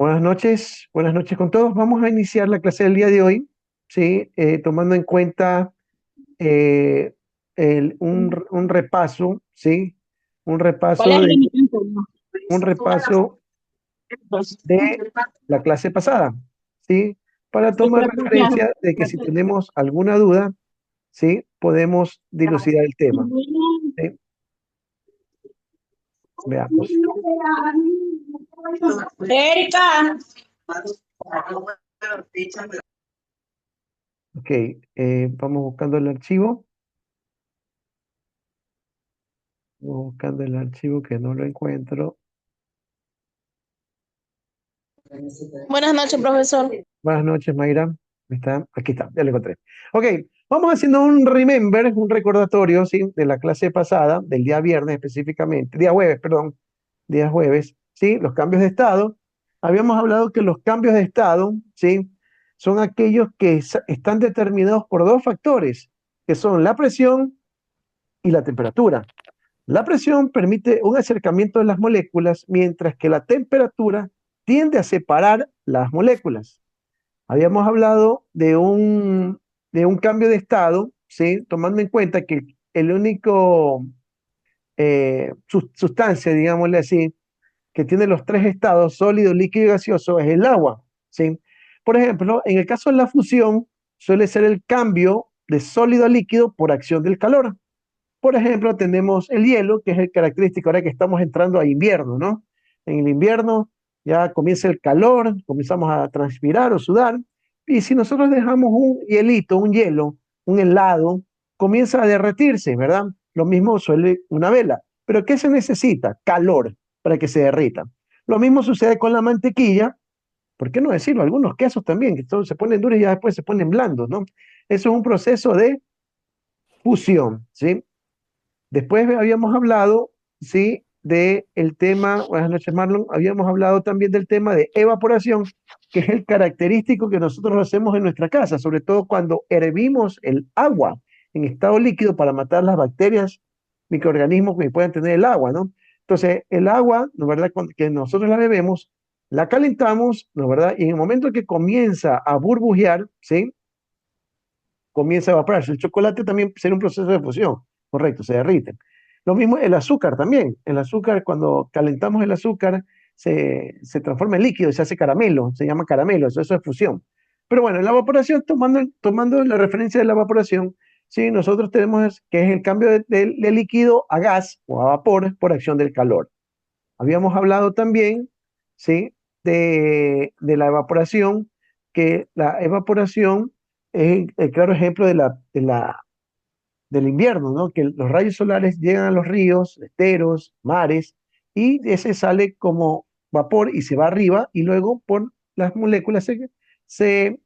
buenas noches con todos. Vamos a iniciar la clase del día de hoy, ¿sí? Tomando en cuenta eh, un repaso, ¿sí? Un ¿Cuál repaso es el de, limitante? un repaso de la clase pasada, ¿sí? Para tomar referencia de que si tenemos alguna duda, ¿sí? Podemos dilucidar el tema, ¿sí? Veamos. Erika, Ok, vamos buscando el archivo. Vamos buscando el archivo que no lo encuentro. buenas noches, profesor. Buenas noches, Mayra. ¿Está? Aquí está, ya lo encontré. Ok, vamos haciendo un remember, un recordatorio, ¿sí? De la clase pasada, del día viernes específicamente, día jueves, perdón, día jueves, ¿sí? Los cambios de estado. Habíamos hablado que los cambios de estado, ¿sí? Son aquellos que están determinados por dos factores, que son la presión y la temperatura. La presión permite un acercamiento de las moléculas, mientras que la temperatura tiende a separar las moléculas. Habíamos hablado de un cambio de estado, ¿sí? Tomando en cuenta que el único sustancia, digámosle así, que tiene los tres estados, sólido, líquido y gaseoso, es el agua, ¿sí? Por ejemplo, en el caso de la fusión, suele ser el cambio de sólido a líquido por acción del calor. Por ejemplo, tenemos el hielo, que es el característico ahora que estamos entrando a invierno, ¿no? En el invierno ya comienza el calor, comenzamos a transpirar o sudar, y si nosotros dejamos un hielito, un hielo, un helado, comienza a derretirse, ¿verdad? Lo mismo suele una vela. Pero ¿qué se necesita? Calor para que se derrita. Lo mismo sucede con la mantequilla, ¿por qué no decirlo? Algunos quesos también, que se ponen duros y ya después se ponen blandos, ¿no? Eso es un proceso de fusión, ¿sí? Después habíamos hablado, sí, de el tema, buenas noches Marlon, habíamos hablado también del tema de evaporación, que es el característico que nosotros hacemos en nuestra casa, sobre todo cuando hervimos el agua en estado líquido para matar las bacterias, microorganismos que puedan tener el agua, ¿no? Entonces, el agua, ¿no verdad? Que nosotros la bebemos, la calentamos, ¿no verdad? Y en el momento que comienza a burbujear, ¿sí? Comienza a evaporarse. El chocolate también sería un proceso de fusión, correcto, se derrite. Lo mismo el azúcar también. El azúcar, cuando calentamos el azúcar, se transforma en líquido y se hace caramelo, se llama caramelo, eso es fusión. Pero bueno, la evaporación, tomando la referencia de la evaporación, sí, nosotros tenemos que es el cambio de líquido a gas o a vapor por acción del calor. Habíamos hablado también, ¿sí? De la evaporación, que la evaporación es el claro ejemplo del invierno, ¿no? Que los rayos solares llegan a los ríos, esteros, mares, y ese sale como vapor y se va arriba, y luego por las moléculas se,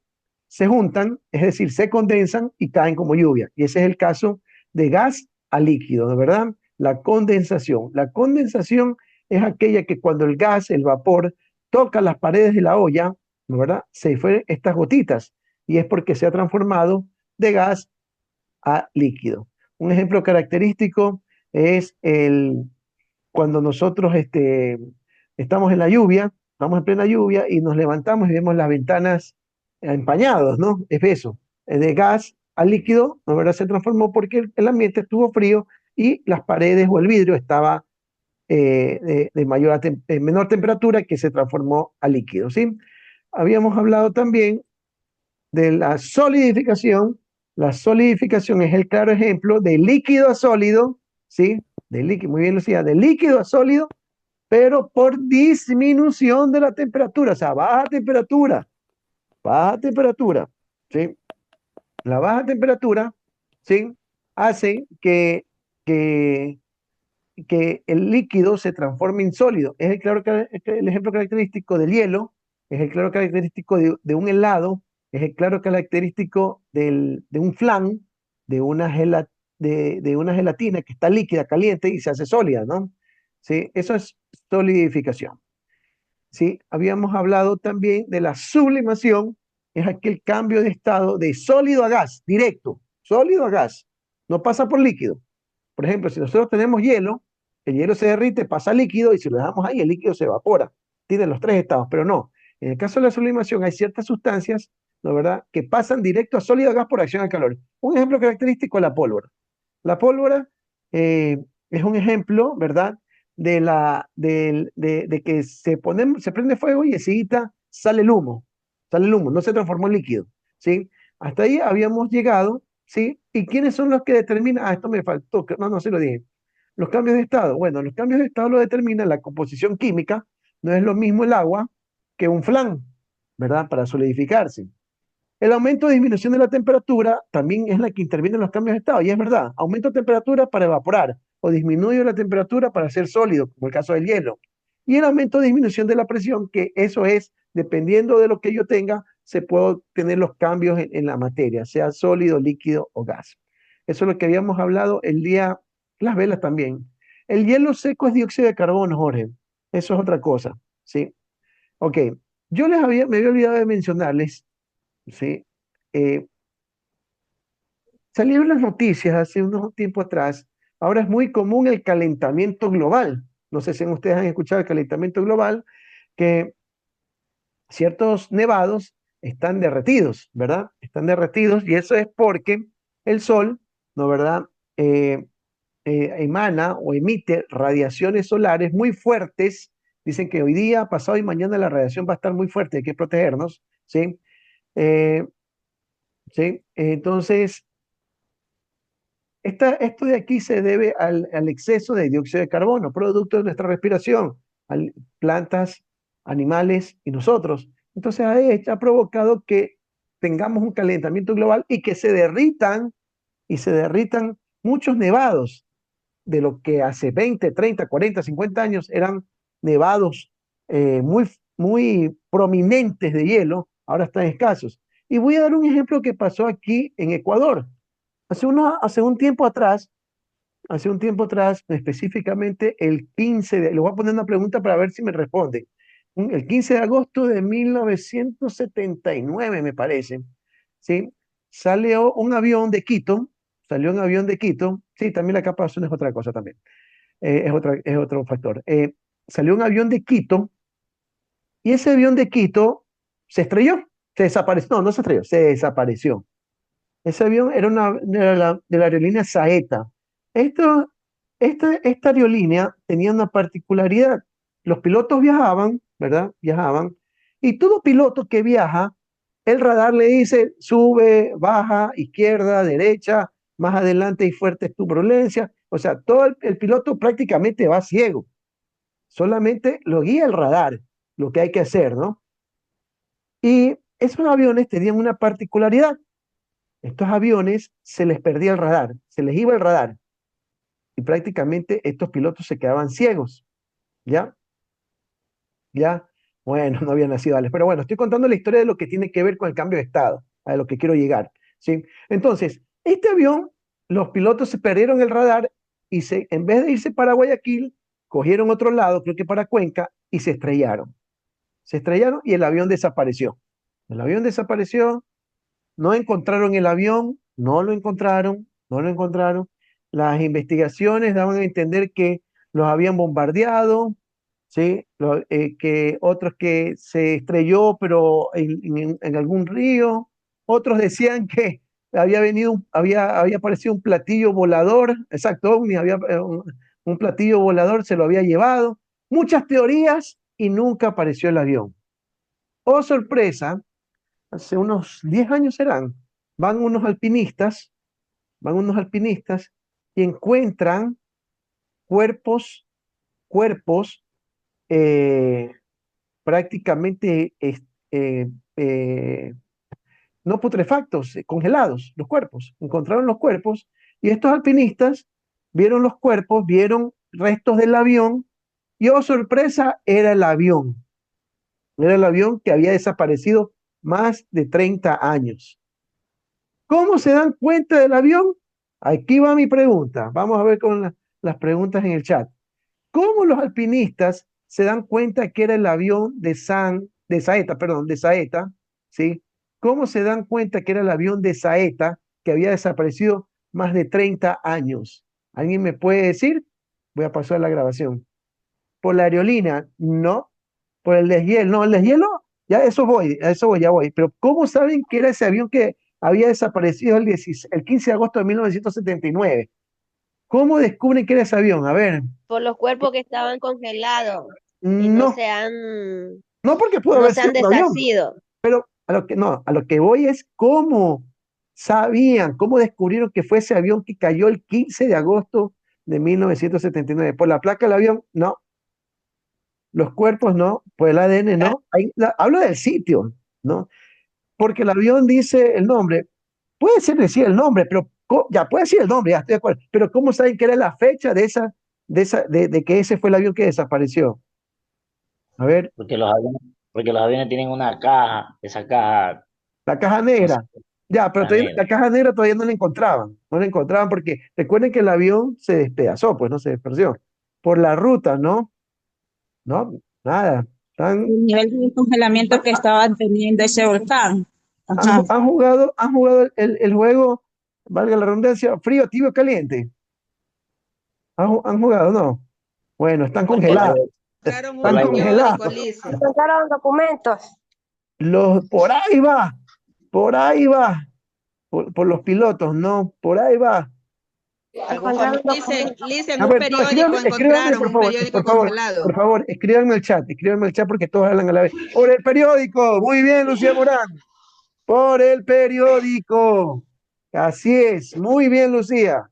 se juntan, es decir, se condensan y caen como lluvia. Y ese es el caso de gas a líquido, ¿no? ¿Verdad? La condensación. La condensación es aquella que cuando el gas, el vapor, toca las paredes de la olla, ¿no? ¿Verdad? Se fue estas gotitas, y es porque se ha transformado de gas a líquido. Un ejemplo característico es cuando nosotros estamos en la lluvia, estamos en plena lluvia y nos levantamos y vemos las ventanas empañados, ¿no? Es eso, de gas a líquido, ¿no? ¿Verdad? Se transformó porque el ambiente estuvo frío y las paredes o el vidrio estaba de menor temperatura, que se transformó a líquido, ¿sí? Habíamos hablado también de la solidificación. La solidificación es el claro ejemplo de líquido a sólido, ¿sí? De líquido, muy bien Lucía, de líquido a sólido, pero por disminución de la temperatura, o sea, baja temperatura, ¿sí? La baja temperatura, ¿sí? Hace que, que el líquido se transforme en sólido. Es el ejemplo característico del hielo, es el claro característico de un helado, es el claro característico de un flan, de una gelatina que está líquida, caliente y se hace sólida, ¿no? ¿Sí? Eso es solidificación. ¿Sí? Habíamos hablado también de la sublimación, es aquel cambio de estado de sólido a gas, directo, sólido a gas, no pasa por líquido. Por ejemplo, si nosotros tenemos hielo, el hielo se derrite, pasa a líquido y si lo dejamos ahí, el líquido se evapora. Tiene los tres estados, pero no. En el caso de la sublimación hay ciertas sustancias, ¿no verdad?, que pasan directo a sólido a gas por acción al calor. Un ejemplo característico es la pólvora. La pólvora eh, es un ejemplo, ¿verdad?, de que se prende fuego y enseguida sale el humo, no se transformó en líquido, ¿sí? Hasta ahí habíamos llegado, ¿sí? ¿Y quiénes son los que determinan? Ah, esto me faltó, no se lo dije. Los cambios de estado. Bueno, los cambios de estado lo determina la composición química. No es lo mismo el agua que un flan, ¿verdad? Para solidificarse. El aumento o disminución de la temperatura también es la que interviene en los cambios de estado. Y es verdad, aumento de temperatura para evaporar o disminuye la temperatura para ser sólido, como el caso del hielo. Y el aumento o disminución de la presión, que eso es, dependiendo de lo que yo tenga, se puede tener los cambios en la materia, sea sólido, líquido o gas. Eso es lo que habíamos hablado el día, las velas también. El hielo seco es dióxido de carbono, Jorge. Eso es otra cosa, ¿sí? Ok, me había olvidado de mencionarles, ¿sí? Eh, Salieron las noticias hace unos tiempo atrás. Ahora es muy común el calentamiento global. No sé si ustedes han escuchado el calentamiento global, que ciertos nevados están derretidos, ¿verdad? Están derretidos y eso es porque el sol, ¿no verdad? Eh, Emana o emite radiaciones solares muy fuertes. Dicen que hoy día, pasado y mañana la radiación va a estar muy fuerte, hay que protegernos, ¿sí? Eh, ¿Sí? Entonces, esto de aquí se debe al exceso de dióxido de carbono, producto de nuestra respiración, plantas, animales y nosotros. Entonces ha provocado que tengamos un calentamiento global y que se derritan muchos nevados de lo que hace 20, 30, 40, 50 años eran nevados muy prominentes de hielo, ahora están escasos. Y voy a dar un ejemplo que pasó aquí en Ecuador. Hace un tiempo atrás, específicamente el 15 de, le voy a poner una pregunta para ver si me responde. El 15 de agosto de 1979, me parece, ¿sí? Salió un avión de Quito, salió un avión de Quito, sí, también la capa de ozono es otra cosa también, es otro factor. Salió un avión de Quito y ese avión de Quito se desapareció, no se estrelló, se desapareció. Ese avión de la aerolínea Saeta. Esto, esta aerolínea tenía una particularidad. Los pilotos viajaban, ¿verdad? Viajaban. Y todo piloto que viaja, el radar le dice, sube, baja, izquierda, derecha, más adelante y fuertes turbulencias. O sea, el piloto prácticamente va ciego. Solamente lo guía el radar, lo que hay que hacer, ¿no? Y esos aviones tenían una particularidad. Estos aviones se les perdía el radar, se les iba el radar y prácticamente estos pilotos se quedaban ciegos, ¿ya? ¿Ya? Bueno, no habían nacido Alex, pero bueno, estoy contando la historia de lo que tiene que ver con el cambio de estado, a lo que quiero llegar, ¿sí? Entonces, este avión, los pilotos se perdieron el radar y en vez de irse para Guayaquil, cogieron otro lado, creo que para Cuenca, y se estrellaron. Se estrellaron y el avión desapareció. El avión desapareció. No encontraron el avión, no lo encontraron. Las investigaciones daban a entender que los habían bombardeado, ¿sí? Que otros que se estrelló, pero en algún río. Otros decían que había aparecido un platillo volador, exacto, un platillo volador se lo había llevado. Muchas teorías y nunca apareció el avión. Oh, sorpresa, hace unos 10 años serán, van unos alpinistas, van unos alpinistas y encuentran cuerpos, cuerpos eh, prácticamente eh, eh, no putrefactos, congelados, los cuerpos. Encontraron los cuerpos y estos alpinistas vieron los cuerpos, vieron restos del avión y, oh sorpresa, era el avión que había desaparecido más de 30 años. ¿Cómo se dan cuenta del avión? Aquí va mi pregunta. Vamos a ver con las preguntas en el chat. ¿Cómo los alpinistas se dan cuenta que era el avión de Saeta, perdón, de Saeta, ¿sí? ¿Cómo se dan cuenta que era el avión de Saeta que había desaparecido más de 30 años? ¿Alguien me puede decir? Voy a pasar la grabación. ¿Por la aerolínea? No. ¿Por el deshielo? No, el deshielo Ya a eso voy, ya voy. Pero ¿cómo saben que era ese avión que había desaparecido el 15 de agosto de 1979? ¿Cómo descubren que era ese avión? A ver, Por los cuerpos que estaban congelados y no, no porque pudo no haber se sido han un avión, deshacido. pero a lo que voy es cómo sabían, cómo descubrieron que fue ese avión que cayó el 15 de agosto de 1979. Por la placa del avión, no. Los cuerpos, no. Por el ADN, no. Hablo del sitio, ¿no? Porque el avión dice el nombre. Puede ser decir el nombre, pero ya puede decir el nombre, ya estoy de acuerdo. Pero ¿cómo saben que era la fecha de que ese fue el avión que desapareció? A ver, Porque los aviones tienen una caja, esa caja, la caja no sé, negra. Ya, pero está negra. la caja negra todavía no la encontraban. No la encontraban porque recuerden que el avión se despedazó, pues no se dispersó. Por la ruta, ¿no? No, nada. Están, El nivel de congelamiento que estaba teniendo ese volcán. Ajá. han jugado el juego, valga la redundancia, frío, tibio, caliente. Han jugado, ¿no? Bueno, están Por la, congelados. Sacaron por unos Están la, periódicos, congelados. Lice. Encontraron documentos. Por ahí va, por ahí va. Por los pilotos, no, por ahí va. Lice, en A un ver, no, periódico escríbanme, encontraron un periódico por congelado. favor, escríbanme el chat porque todos hablan a la vez. Por el periódico, muy bien, Lucía Morán. Por el periódico. Así es, muy bien, Lucía.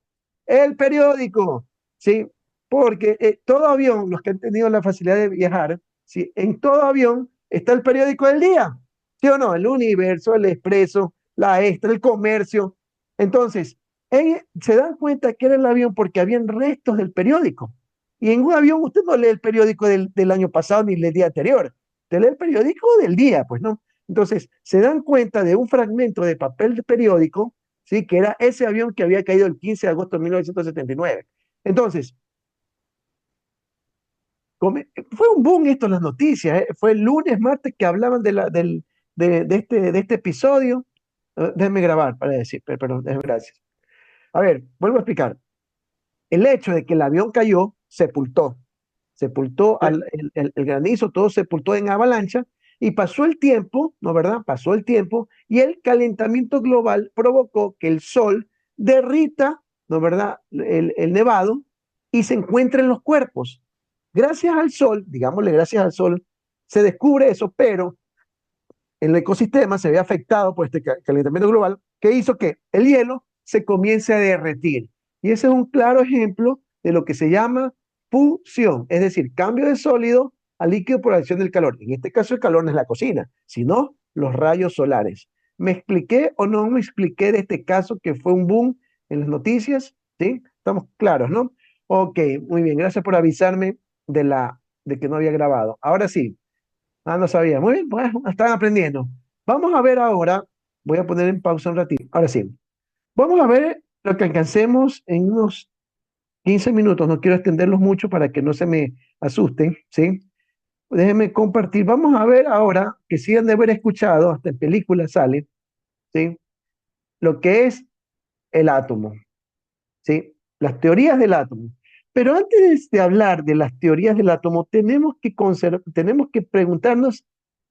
El periódico, ¿sí? Porque todo avión, los que han tenido la facilidad de viajar, ¿sí? En todo avión está el periódico del día, ¿sí o no? El Universo, el Expreso, la Extra, el Comercio. Entonces, se dan cuenta que era el avión porque habían restos del periódico. Y en un avión usted no lee el periódico del año pasado ni el día anterior, usted lee el periódico del día, pues, ¿no? Entonces, se dan cuenta de un fragmento de papel de periódico, ¿sí? Que era ese avión que había caído el 15 de agosto de 1979. Entonces, fue un boom esto en las noticias, ¿eh? Fue el lunes, martes que hablaban de este episodio. Déjenme grabar para decir, perdón, déjenme, gracias. A ver, vuelvo a explicar. El hecho de que el avión cayó, sepultó el granizo, todo sepultó en avalancha y pasó el tiempo, ¿no verdad? Pasó el tiempo y el calentamiento global provocó que el sol derrita, ¿no verdad? El nevado y se encuentra en los cuerpos. Gracias al sol, digámosle gracias al sol, se descubre eso, pero el ecosistema se ve afectado por este calentamiento global que hizo que el hielo se comience a derretir. Y ese es un claro ejemplo de lo que se llama fusión, es decir, cambio de sólido a líquido por acción del calor. En este caso el calor no es la cocina, sino los rayos solares. ¿Me expliqué o no me expliqué de este caso que fue un boom en las noticias? ¿Sí? Estamos claros, ¿no? Ok, muy bien, gracias por avisarme de que no había grabado. Ahora sí. No sabía. Muy bien, bueno, están aprendiendo. Vamos a ver ahora, voy a poner en pausa un ratito. Ahora sí, vamos a ver lo que alcancemos en unos 15 minutos. No quiero extenderlos mucho para que no se me asusten, ¿sí? Déjenme compartir. Vamos a ver ahora, que sí han de haber escuchado, hasta en películas sale, ¿sí? Lo que es el átomo, ¿sí? Las teorías del átomo. Pero antes de hablar de las teorías del átomo, tenemos que preguntarnos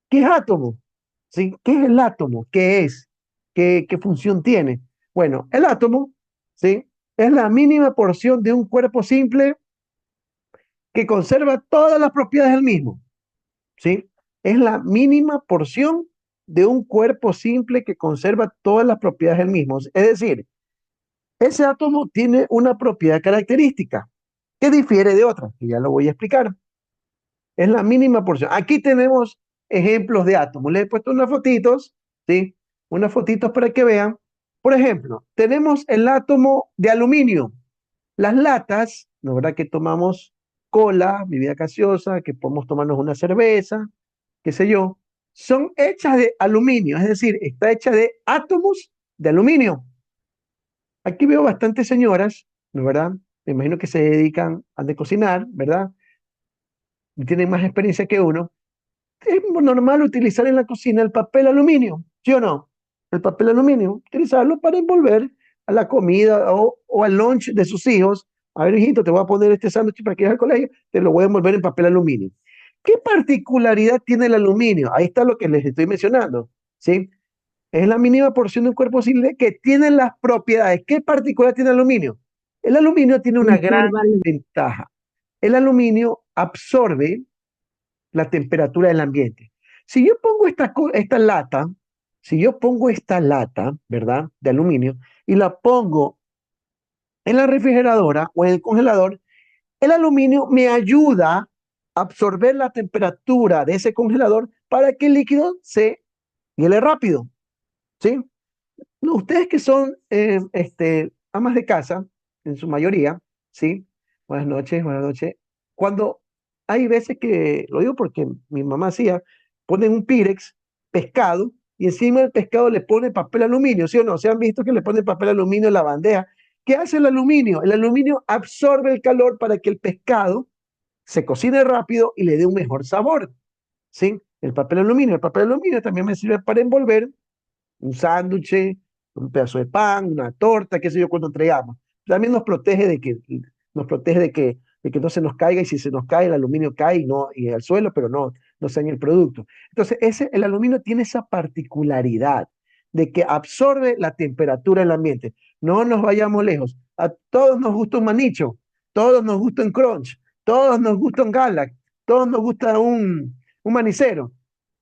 ¿qué es átomo? ¿Sí? ¿Qué es el átomo? ¿Qué es? ¿Qué función tiene? Bueno, el átomo, ¿sí? Es la mínima porción de un cuerpo simple que conserva todas las propiedades del mismo, ¿sí? Es la mínima porción de un cuerpo simple que conserva todas las propiedades del mismo. Es decir, ese átomo tiene una propiedad característica que difiere de otras, que ya lo voy a explicar. Es la mínima porción. Aquí tenemos ejemplos de átomos. Les he puesto unas fotitos, ¿sí? Unas fotitos para que vean. Por ejemplo, tenemos el átomo de aluminio. Las latas, ¿no verdad? Que tomamos cola, bebida gaseosa, que podemos tomarnos una cerveza, qué sé yo, son hechas de aluminio, es decir, está hecha de átomos de aluminio. Aquí veo bastantes señoras, ¿no verdad? Me imagino que se dedican a de cocinar, ¿verdad? Y tienen más experiencia que uno. Es normal utilizar en la cocina el papel aluminio, ¿sí o no? El papel aluminio, utilizarlo para envolver a la comida o al lunch de sus hijos. A ver, hijito, te voy a poner este sándwich para que vayas al colegio, te lo voy a envolver en papel aluminio. ¿Qué particularidad tiene el aluminio? Ahí está lo que les estoy mencionando, ¿sí? Es la mínima porción de un cuerpo simple que tiene las propiedades. ¿Qué particular tiene el aluminio? El aluminio tiene una gran Absorba- ventaja. El aluminio absorbe la temperatura del ambiente. Si yo pongo esta lata, si yo pongo esta lata, ¿verdad? De aluminio y la pongo en la refrigeradora o en el congelador, el aluminio me ayuda a absorber la temperatura de ese congelador para que el líquido se hiele rápido, ¿sí? No, ustedes que son amas de casa, en su mayoría, ¿sí? Buenas noches, buenas noches. Cuando hay veces que, lo digo porque mi mamá hacía, ponen un Pirex, pescado, y encima del pescado le pone papel aluminio, ¿sí o no? ¿Se han visto que le ponen papel aluminio en la bandeja? ¿Qué hace el aluminio? El aluminio absorbe el calor para que el pescado se cocine rápido y le dé un mejor sabor, ¿sí? El papel aluminio también me sirve para envolver un sándwich, un pedazo de pan, una torta, qué sé yo, cuando entregamos. También nos protege de que no se nos caiga y si se nos cae el aluminio cae y no y al suelo, pero no se daña el producto. Entonces, el aluminio tiene esa particularidad de que absorbe la temperatura del ambiente. No nos vayamos lejos. A todos nos gusta un manicho, todos nos gusta un crunch, todos nos gusta un Galac, todos nos gusta un manicero.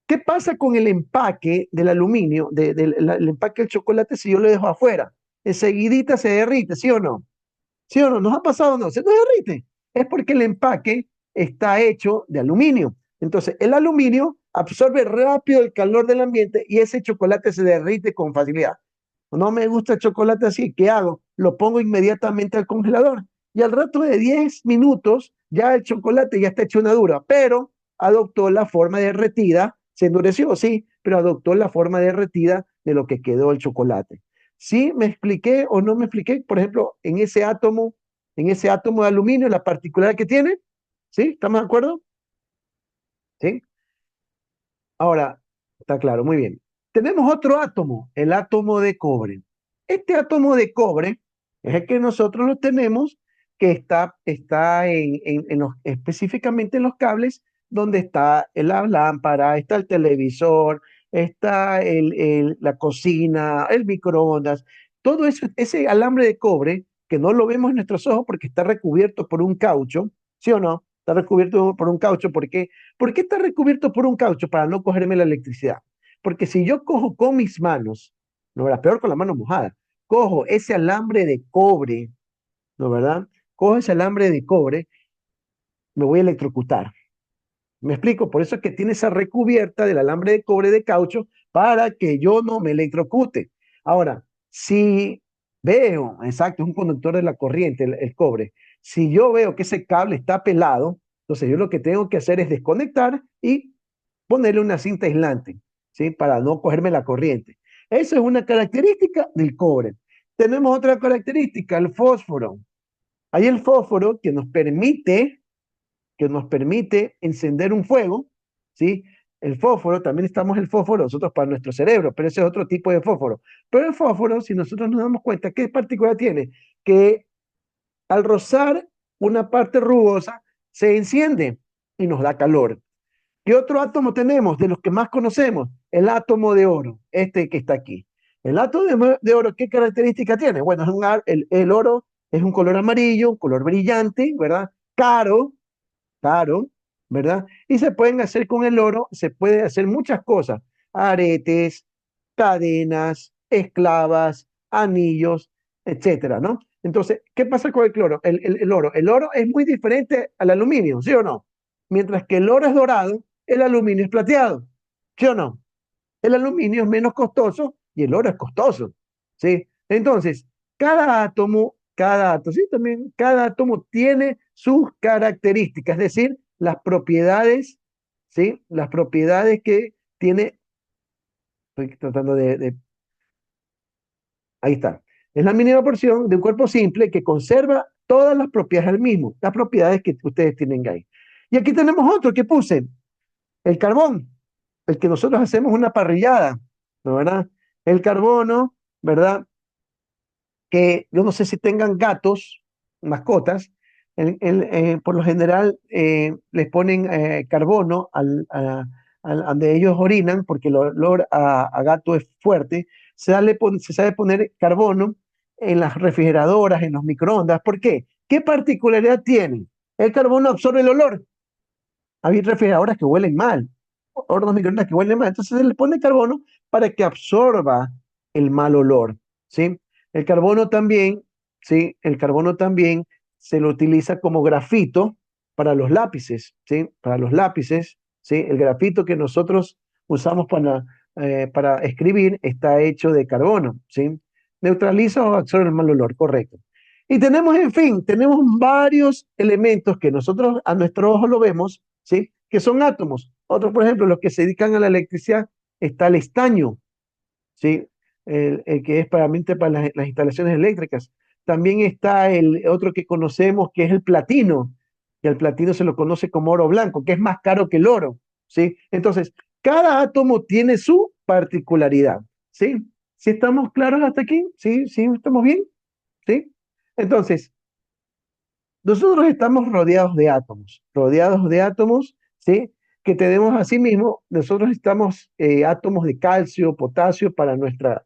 ¿Qué pasa con el empaque del aluminio, el empaque del chocolate si yo lo dejo afuera? Enseguidita se derrite, ¿sí o no? ¿Sí o no? ¿Nos ha pasado o no? Se nos derrite. Es porque el empaque está hecho de aluminio. Entonces, el aluminio absorbe rápido el calor del ambiente y ese chocolate se derrite con facilidad. No me gusta el chocolate así, ¿qué hago? Lo pongo inmediatamente al congelador y al rato de 10 minutos ya el chocolate ya está hecho una dura, pero adoptó la forma derretida, se endureció, sí, pero adoptó la forma derretida de lo que quedó el chocolate. ¿Sí me expliqué o no me expliqué? Por ejemplo, en ese átomo de aluminio, la particularidad que tiene, ¿sí? ¿Estamos de acuerdo? ¿Sí? Ahora, está claro, muy bien. Tenemos otro átomo, el átomo de cobre. Este átomo de cobre es el que nosotros lo tenemos, que está específicamente en los cables, donde está la lámpara, está el televisor, está la cocina, el microondas. Todo eso, ese alambre de cobre, que no lo vemos en nuestros ojos porque está recubierto por un caucho, ¿sí o no? Está recubierto por un caucho. ¿Por qué está recubierto por un caucho? Para no cogerme la electricidad. Porque si yo cojo con mis manos, no era peor con la mano mojada, cojo ese alambre de cobre, ¿no verdad? Cojo ese alambre de cobre, me voy a electrocutar. ¿Me explico? Por eso es que tiene esa recubierta del alambre de cobre de caucho para que yo no me electrocute. Ahora, si veo, exacto, es un conductor de la corriente, el cobre. Si yo veo que ese cable está pelado, entonces yo lo que tengo que hacer es desconectar y ponerle una cinta aislante, ¿sí? Para no cogerme la corriente. Eso es una característica del cobre. Tenemos otra característica, el fósforo. Hay el fósforo que nos permite encender un fuego, ¿sí? El fósforo, también estamos el fósforo nosotros para nuestro cerebro, pero ese es otro tipo de fósforo. Pero el fósforo, si nosotros nos damos cuenta, ¿qué particular tiene? Que al rozar una parte rugosa, se enciende y nos da calor. ¿Qué otro átomo tenemos de los que más conocemos? El átomo de oro, este que está aquí. El átomo de oro, ¿qué característica tiene? Bueno, el oro es un color amarillo, un color brillante, ¿verdad? Caro, caro, ¿verdad? Y se pueden hacer con el oro, se puede hacer muchas cosas, aretes, cadenas, esclavas, anillos, etcétera, ¿no? Entonces, ¿qué pasa con el cloro? El oro. El oro es muy diferente al aluminio, ¿sí o no? Mientras que el oro es dorado, el aluminio es plateado, ¿sí o no? El aluminio es menos costoso y el oro es costoso, ¿sí? Entonces, sí, también, cada átomo tiene sus características, es decir, las propiedades, ¿sí? Las propiedades que tiene, estoy tratando ahí está. Es la mínima porción de un cuerpo simple que conserva todas las propiedades del mismo, las propiedades que ustedes tienen ahí. Y aquí tenemos otro que puse, el carbón, el que nosotros hacemos una parrillada, ¿no verdad? El carbono, ¿verdad? Que yo no sé si tengan gatos, mascotas, Por lo general les ponen carbono donde ellos orinan, porque el olor a gato es fuerte. Se sabe poner carbono en las refrigeradoras, en los microondas. ¿Por qué? ¿Qué particularidad tiene? El carbono absorbe el olor. Hay refrigeradoras que huelen mal, hornos microondas que huelen mal. Entonces se le pone carbono para que absorba el mal olor, ¿sí? El carbono también, ¿sí? El carbono también se lo utiliza como grafito para los lápices, ¿sí? Para los lápices, ¿sí? El grafito que nosotros usamos para escribir está hecho de carbono, ¿sí? Neutraliza o absorbe el mal olor, correcto. Y tenemos, en fin, tenemos varios elementos que nosotros a nuestro ojo lo vemos, ¿sí? Que son átomos. Otros, por ejemplo, los que se dedican a la electricidad, está el estaño, ¿sí? El que es para las instalaciones eléctricas. También está el otro que conocemos, que es el platino, y el platino se lo conoce como oro blanco, que es más caro que el oro, ¿sí? Entonces, cada átomo tiene su particularidad, ¿sí? ¿Sí estamos claros hasta aquí? ¿Sí? ¿Sí estamos bien? ¿Sí? Entonces, nosotros estamos rodeados de átomos, ¿sí? Que tenemos asimismo, nosotros estamos átomos de calcio, potasio para nuestra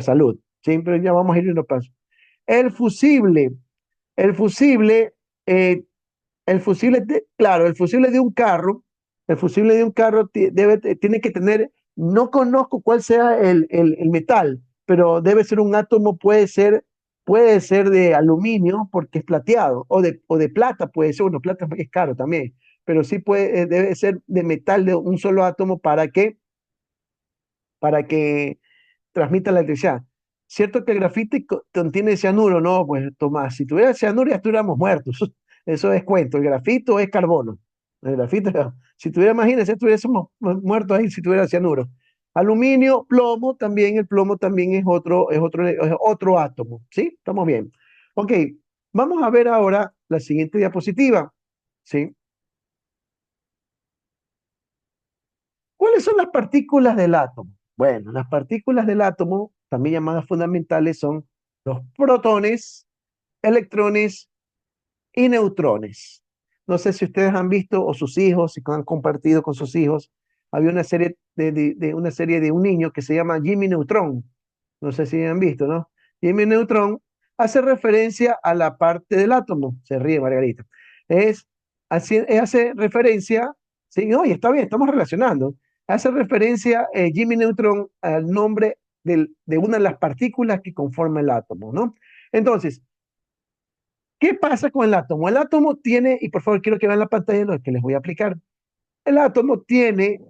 salud, ¿sí? Pero ya vamos a ir en los pasos. El fusible, el fusible, eh, claro, el fusible de un carro, tiene que tener, no conozco cuál sea el metal, pero debe ser un átomo, puede ser de aluminio porque es plateado, o de plata puede ser, bueno, plata es caro también, pero sí debe ser de metal de un solo átomo para que transmita la electricidad. Cierto que el grafite contiene cianuro, no, pues Tomás, si tuviera cianuro ya estuviéramos muertos. Eso es cuento, el grafito es carbono. El grafito, si tuviera, imagínense, estuviésemos muertos ahí si tuviera cianuro. Aluminio, plomo, también el plomo también es otro átomo, ¿sí? Estamos bien. Ok, vamos a ver ahora la siguiente diapositiva, ¿sí? ¿Cuáles son las partículas del átomo? Bueno, las partículas del átomo, también llamadas fundamentales, son los protones, electrones y neutrones. No sé si ustedes han visto o sus hijos, si han compartido con sus hijos, había una serie de un niño que se llama Jimmy Neutron. No sé si han visto, ¿no? Jimmy Neutron hace referencia a la parte del átomo. Se ríe Margarita. Hace referencia, sí, oye, está bien, estamos relacionando. Hace referencia Jimmy Neutron al nombre de una de las partículas que conforma el átomo, ¿no? Entonces, ¿qué pasa con el átomo? El átomo tiene, y por favor quiero que vean la pantalla lo que les voy a aplicar. El átomo tiene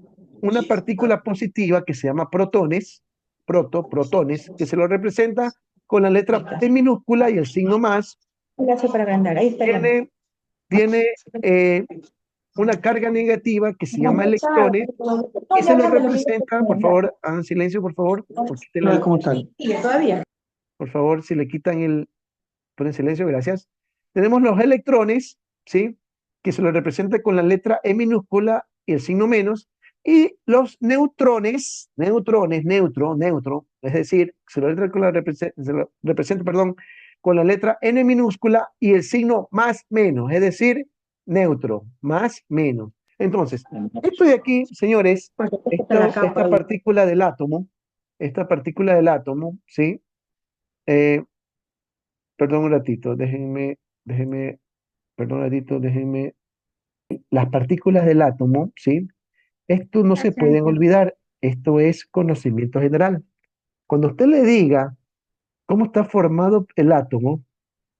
una partícula positiva que se llama protones, protones, que se lo representa con la letra P minúscula y el signo más. Gracias para agrandar. Ahí está ya. Tiene una carga negativa que se llama electrones y se lo representa, por favor, hagan silencio, por favor, ¿Cómo tal? por favor, si le quitan ponen silencio, gracias. Tenemos los electrones, ¿sí? Que se lo representa con la letra E minúscula y el signo menos, y los neutrones, neutro, es decir, se lo representa, perdón, con la letra N minúscula y el signo más menos, es decir, neutro, más menos. Entonces, esto de aquí, señores, esta partícula del átomo, ¿sí? Eh, Perdón un ratito, perdón un ratito, déjenme. Las partículas del átomo, ¿sí? Esto no se pueden olvidar, esto es conocimiento general. Cuando usted le diga cómo está formado el átomo,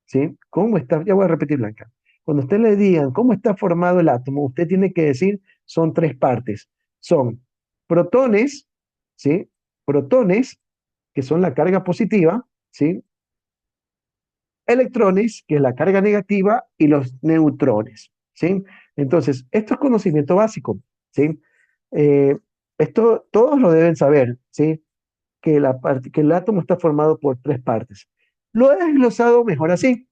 ¿sí? Ya voy a repetir, Blanca. Cuando usted le digan cómo está formado el átomo, usted tiene que decir, son tres partes. Son protones, ¿sí? Protones, que son la carga positiva, ¿sí? Electrones, que es la carga negativa, y los neutrones, ¿sí? Entonces, esto es conocimiento básico, ¿sí? Eh, Esto todos lo deben saber, ¿sí? Que el átomo está formado por tres partes. Lo he desglosado mejor así.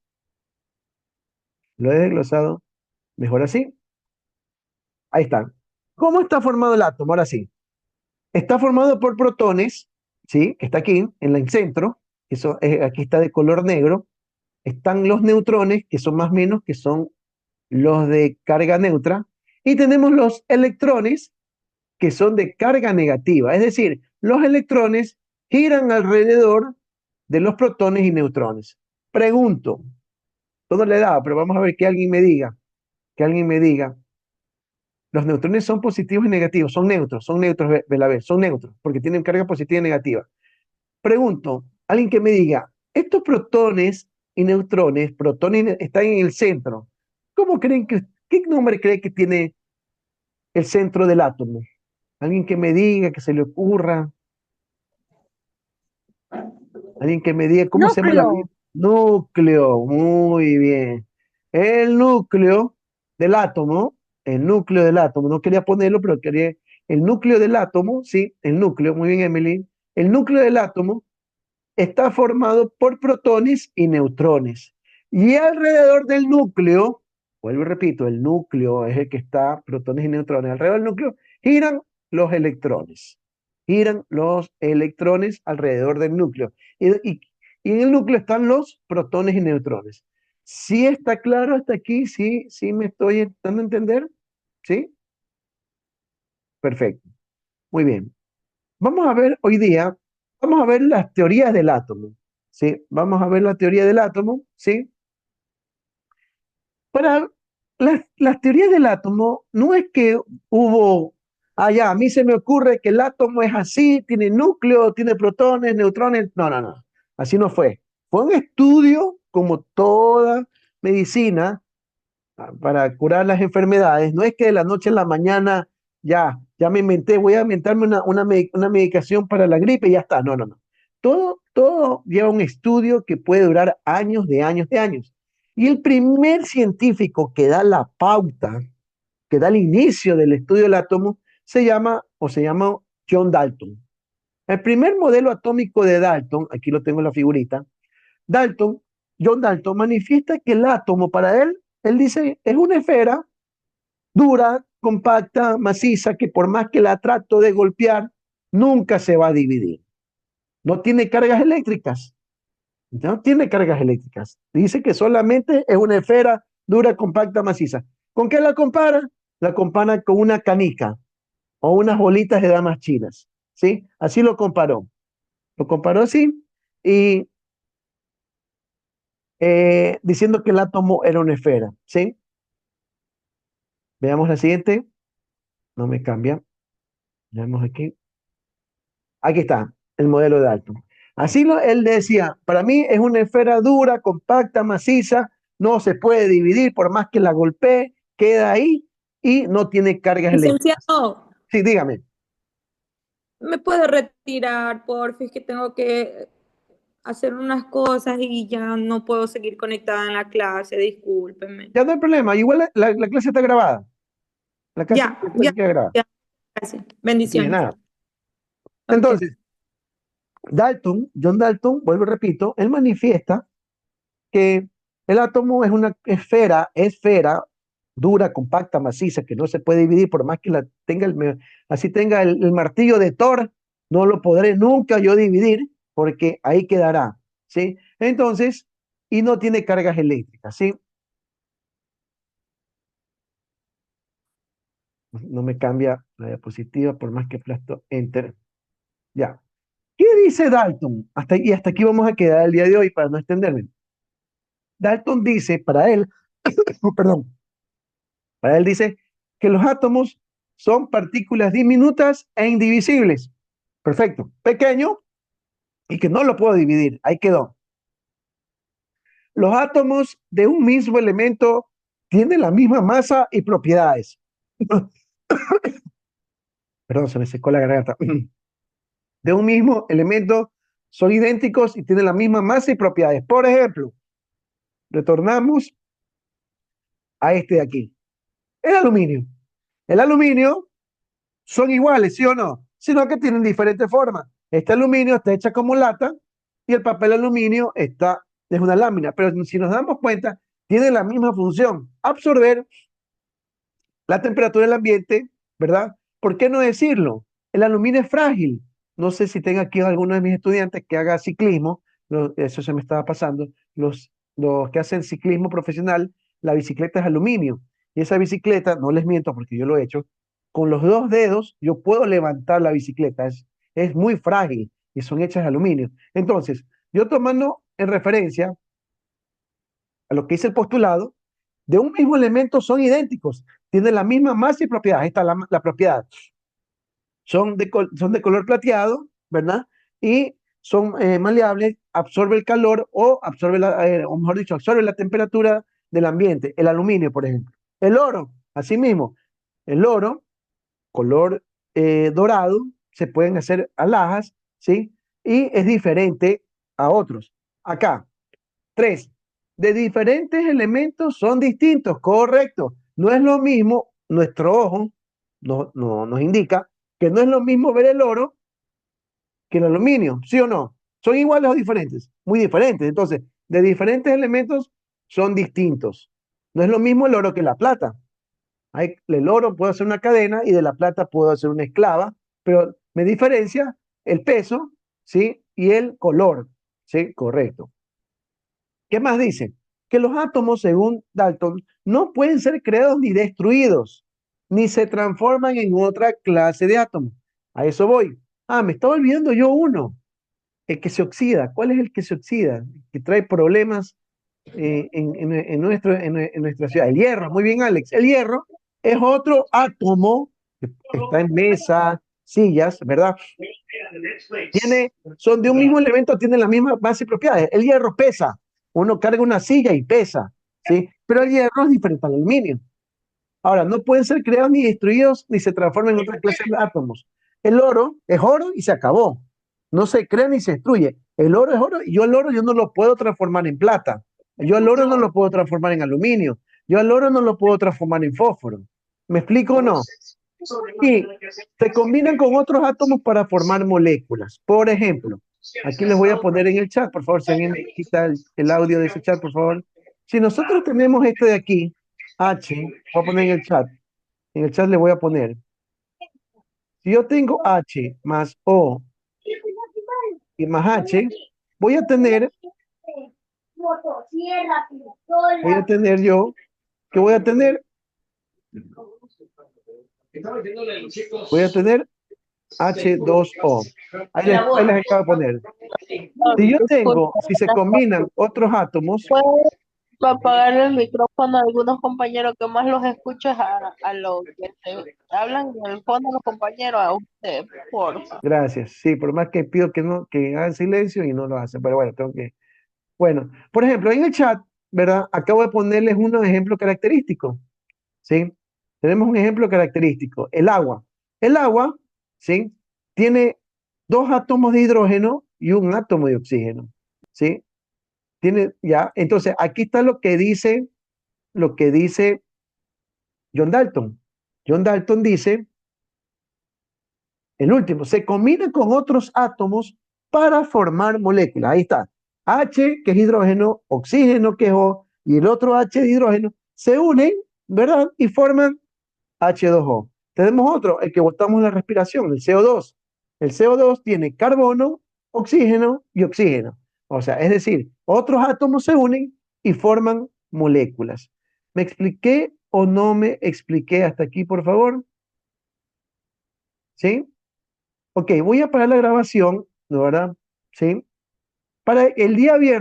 Lo he desglosado mejor así. Ahí está. ¿Cómo está formado el átomo? Ahora sí. Está formado por protones, ¿sí? Que está aquí, en el centro. Aquí está de color negro. están los neutrones, que son más o menos, que son los de carga neutra, y tenemos los electrones, que son de carga negativa. Es decir, los electrones giran alrededor de los protones y neutrones. Pregunto, todo le he dado, pero vamos a ver que alguien me diga, los neutrones son positivos y negativos, son neutros, Belaber, son neutros, porque tienen carga positiva y negativa. Pregunto, alguien que me diga, estos protones y neutrones, están en el centro. ¿Qué nombre cree que tiene el centro del átomo? Alguien que me diga, que se le ocurra. Alguien que me diga cómo se llama Núcleo. núcleo. Muy bien. El núcleo del átomo, no quería ponerlo, pero quería el núcleo del átomo, sí, el núcleo, muy bien, Emily. El núcleo del átomo está formado por protones y neutrones. Y alrededor del núcleo, vuelvo y repito, el núcleo es el que está, protones y neutrones, alrededor del núcleo giran los electrones. Giran los electrones alrededor del núcleo. Y en el núcleo están los protones y neutrones. ¿Sí está claro hasta aquí? ¿Sí me estoy dando a entender? ¿Sí? Perfecto. Muy bien. Vamos a ver hoy día, vamos a ver las teorías del átomo, ¿sí? Vamos a ver la teoría del átomo, ¿sí? Para las teorías del átomo, no es que hubo, ya, a mí se me ocurre que el átomo es así, tiene núcleo, tiene protones, neutrones, no, así no fue. Fue un estudio, como toda medicina, para curar las enfermedades. No es que de la noche a la mañana ya me inventé, voy a inventarme una medicación para la gripe y ya está. No. Todo lleva un estudio que puede durar años de años de años. Y el primer científico que da la pauta, que da el inicio del estudio del átomo, se llama John Dalton. El primer modelo atómico de Dalton, aquí lo tengo en la figurita, Dalton, John Dalton manifiesta que el átomo para él dice, es una esfera dura, compacta, maciza, que por más que la trato de golpear, nunca se va a dividir. No tiene cargas eléctricas. No tiene cargas eléctricas. Dice que solamente es una esfera dura, compacta, maciza. ¿Con qué la compara? La compara con una canica o unas bolitas de damas chinas. ¿Sí? Así lo comparó. Lo comparó así y diciendo que el átomo era una esfera. ¿Sí? Veamos la siguiente. No me cambia. Veamos aquí. Aquí está el modelo de Dalton. Él decía, para mí es una esfera dura, compacta, maciza, no se puede dividir por más que la golpee, queda ahí y no tiene cargas eléctricas. Licenciado, Sí, dígame. ¿me puede retirar, porfis? Que tengo que hacer unas cosas y ya no puedo seguir conectada en la clase, discúlpeme. Ya no hay problema, igual la clase está grabada. Ya, La clase queda grabada. ya, gracias. De Bendiciones. nada. Ok. Entonces, John Dalton, vuelvo y repito, él manifiesta que el átomo es una esfera dura, compacta, maciza, que no se puede dividir por más que así tenga el martillo de Thor, no lo podré nunca yo dividir porque ahí quedará, ¿sí? Entonces, y no tiene cargas eléctricas, ¿sí? No me cambia la diapositiva por más que aplasto Enter. Ya. ¿Qué dice Dalton? Hasta aquí vamos a quedar el día de hoy para no extenderme. Dalton dice, para él, perdón, para él dice que los átomos son partículas diminutas e indivisibles. Perfecto. Pequeño y que no lo puedo dividir. Ahí quedó. Los átomos de un mismo elemento tienen la misma masa y propiedades. Perdón, se me secó la garganta. De un mismo elemento son idénticos y tienen la misma masa y propiedades. Por ejemplo, retornamos a este de aquí. El aluminio. El aluminio son iguales, ¿sí o no? Sino que tienen diferentes formas. Este aluminio está hecha como lata y el papel aluminio es una lámina, pero si nos damos cuenta, tiene la misma función, absorber la temperatura del ambiente, ¿verdad? ¿Por qué no decirlo? El aluminio es frágil. No sé si tengo aquí alguno de mis estudiantes que haga ciclismo, eso se me estaba pasando. Los los que hacen ciclismo profesional, la bicicleta es aluminio. Y esa bicicleta, no les miento porque yo lo he hecho, con los 2 dedos yo puedo levantar la bicicleta. Es muy frágil y son hechas de aluminio. Entonces, yo tomando en referencia a lo que dice el postulado, de un mismo elemento son idénticos, tienen la misma masa y propiedad. Ahí está la propiedad. Son de color plateado, ¿verdad? Y son maleables, absorbe el calor o absorbe o mejor dicho, absorbe la temperatura del ambiente. El aluminio, por ejemplo. El oro, asimismo. El oro, color dorado, se pueden hacer alhajas, ¿sí? Y es diferente a otros. Acá, 3. De diferentes elementos son distintos, correcto. No es lo mismo, nuestro ojo nos indica que no es lo mismo ver el oro que el aluminio, ¿sí o no? ¿Son iguales o diferentes? Muy diferentes. Entonces, de diferentes elementos son distintos. No es lo mismo el oro que la plata. El oro puede ser una cadena y de la plata puedo hacer una esclava, pero me diferencia el peso, ¿sí? Y el color, ¿sí? Correcto. ¿Qué más dice? Que los átomos, según Dalton, no pueden ser creados ni destruidos, ni se transforman en otra clase de átomos. A eso voy. Me estaba olvidando yo uno, el que se oxida. ¿Cuál es el que se oxida? Que trae problemas en nuestra ciudad. El hierro, muy bien, Alex. El hierro es otro átomo que está en mesa, sillas, ¿verdad? Son de un mismo elemento, tienen la misma base y propiedades. El hierro pesa. Uno carga una silla y pesa, ¿sí? Pero el hierro es diferente al aluminio. Ahora, no pueden ser creados ni destruidos ni se transforman en otra clase de átomos. El oro es oro y se acabó. No se crea ni se destruye. El oro es oro y yo el oro yo no lo puedo transformar en plata. Yo el oro no lo puedo transformar en aluminio. Yo el oro no lo puedo transformar en fósforo. ¿Me explico o no? Y se combinan con otros átomos para formar moléculas. Por ejemplo, aquí les voy a poner en el chat, por favor, si alguien me quita el audio de ese chat, por favor. Si nosotros tenemos este de aquí, H, voy a poner en el chat le voy a poner, si yo tengo H más O y más H, voy a tener yo, ¿qué voy a tener? Voy a tener H2O. Ahí les acabo de poner. Si se combinan otros átomos, Para apagar el micrófono a algunos compañeros que más los escucho es a los que hablan en el fondo los compañeros, a usted, por favor. gracias. Sí, por más que pido que hagan silencio y no lo hacen, pero bueno, Bueno, por ejemplo, en el chat, ¿verdad? Acabo de ponerles unos ejemplos característicos, ¿sí? Tenemos un ejemplo característico, el agua. El agua, ¿sí? Tiene 2 átomos de hidrógeno y un átomo de oxígeno, ¿sí? Ya, entonces aquí está lo que dice John Dalton. John Dalton dice, el último, se combina con otros átomos para formar moléculas. Ahí está. H, que es hidrógeno, oxígeno, que es O, y el otro H de hidrógeno, se unen, ¿verdad? Y forman H2O. Tenemos otro, el que botamos en la respiración, el CO2. El CO2 tiene carbono, oxígeno y oxígeno. O sea, es decir, otros átomos se unen y forman moléculas. ¿Me expliqué o no me expliqué hasta aquí, por favor? ¿Sí? Ok, voy a parar la grabación, ¿no, verdad? ¿Sí? Para el día viernes.